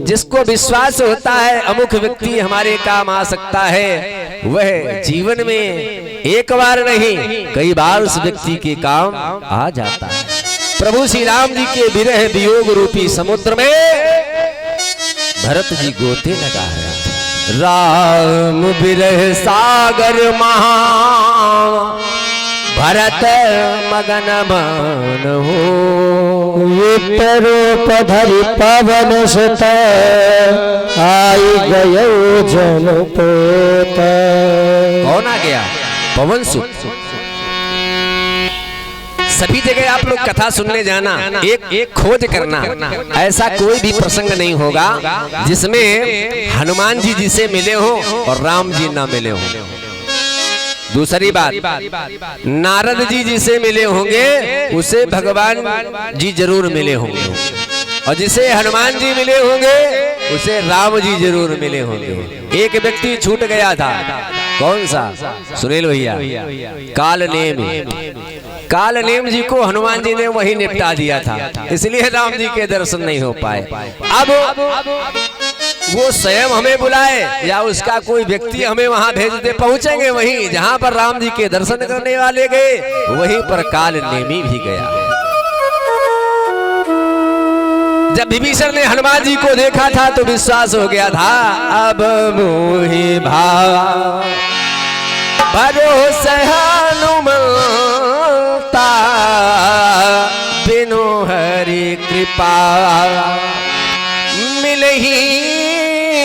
जिसको विश्वास होता है अमुक व्यक्ति हमारे काम आ सकता है, वह जीवन में एक बार नहीं कई बार उस व्यक्ति के काम आ जाता है। प्रभु श्री राम जी के विरह वियोग रूपी समुद्र में भरत जी गोते लगा रहे थे। राम विरह सागर महा भरत मगन मान हो, विप्रूप धरि पवन सुत आई गयो जन पोत। कौन आ गया? पवन सुत। सभी जगह आप लोग कथा सुनने जाना, एक खोज करना, ऐसा कोई भी प्रसंग नहीं होगा जिसमें हनुमान जी जिसे मिले हो और राम जी ना मिले हो। दूसरी बात, नारद जी जिसे मिले होंगे उसे भगवान जी जरूर मिले होंगे, और जिसे हनुमान जी मिले होंगे उसे राम जी जरूर मिले होंगे। एक व्यक्ति छूट गया था, कौन सा? सुनील भैया, काल नेम जी को हनुमान जी ने वही निपटा दिया था, इसलिए राम जी के दर्शन नहीं हो पाए। अब वो स्वयं हमें बुलाए या उसका कोई व्यक्ति हमें वहां भेज दे, पहुंचेंगे वहीं जहां पर राम जी के दर्शन करने वाले गए, वहीं पर काल नेमी भी गया। जब विभीषण ने हनुमान जी को देखा था तो विश्वास हो गया था, अब मोहि भाव भरोसे हनुमंता बिनु हरि कृपा मिलहि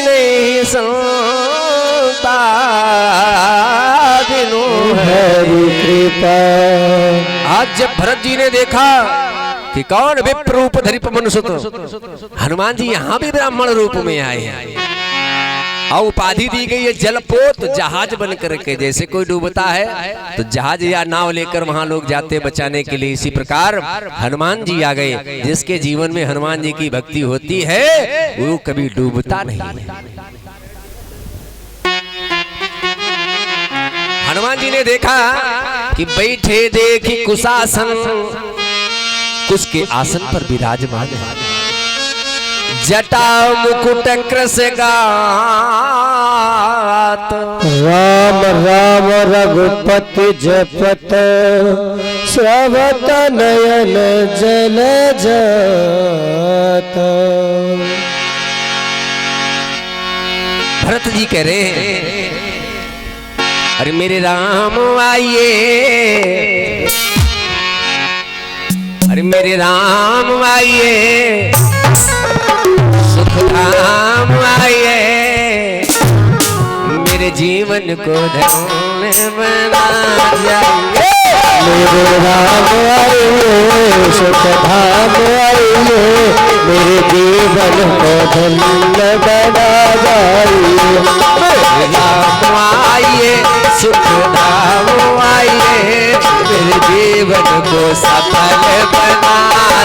नहीं संता बिनु हरि कृपा। आज जब भरत जी ने देखा कि कौन विप्रूप धरि पवन सुत, हनुमान जी यहाँ भी ब्राह्मण रूप में आए हैं और उपाधि दी गई है जलपोत, जहाज बन करके। जैसे कोई डूबता है तो जहाज या नाव लेकर वहां लोग जाते बचाने के लिए, इसी प्रकार हनुमान जी आ गए। जिसके जीवन में हनुमान जी की भक्ति होती है वो कभी डूबता नहीं है। हनुमान जी ने देखा कि बैठे देखी कुशासन, कुश के आसन पर विराजमान है, जटा मुकुट कृष गात, राम राम रघुपति जपत श्रवत नयन जल जात। भरत जी कह रहे हैं, अरे मेरे राम आइए, अरे मेरे राम आइए, सुख धाम आइए, मेरे जीवन को धन्य बना जाइए। मेरे राम आइए, सुख धाम आइए, मेरे जीवन को धन्य बना जाइए। मेरे राम आइए, सुख धाम आइए, मेरे जीवन को सफल बना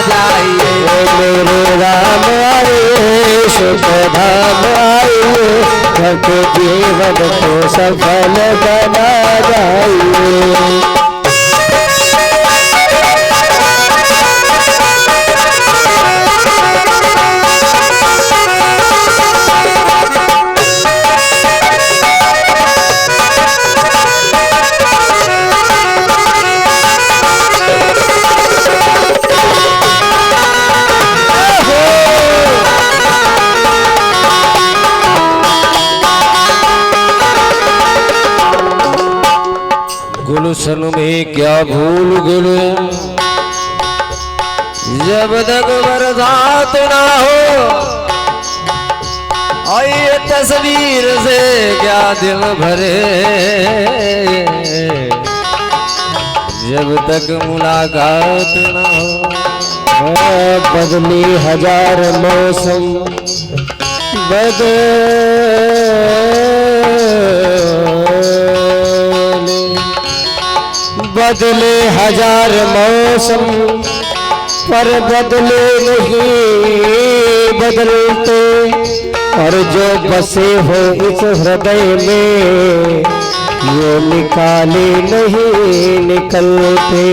जाइए। मेरे राम आइए, सुख धाम आइए, मेरे जीवन को सफल बना जाइए। गुलशन में क्या भूल गुल, जब तक बरसात ना हो, और ये तस्वीर से क्या दिल भरे, जब तक मुलाकात ना हो। बदली हजार मौसम बदले हजार मौसम, पर बदले नहीं बदलते, और जो बसे हो इस हृदय में ये निकाले नहीं निकलते।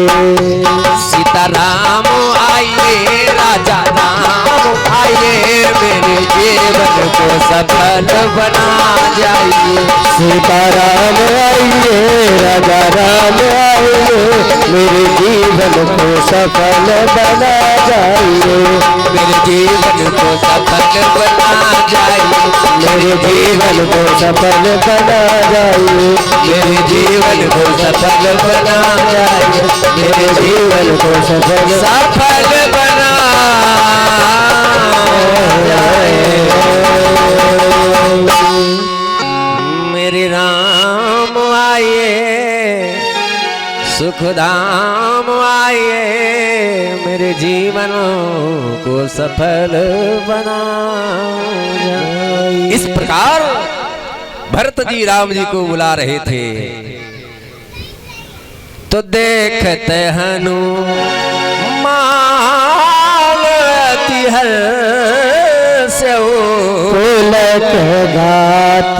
सीताराम आइए राजा राम आइए मेरे जीवन को सफल बना जाइए। सीताराम आइए राजा राम आइए मेरे जीवन को सफल बना जाइए। मेरे जीवन को सफल बना जाइए। मेरे जीवन को सफल बना जाइए। मेरे जीवन को सफल बना जाइए। मेरे जीवन को सफल बना जाए। मेरे राम आइए सुखधाम आइए मेरे जीवन को सफल बना जाए। इस प्रकार भरत जी राम जी को बुला रहे थे तो देखते हनुमान हर से पुलक गात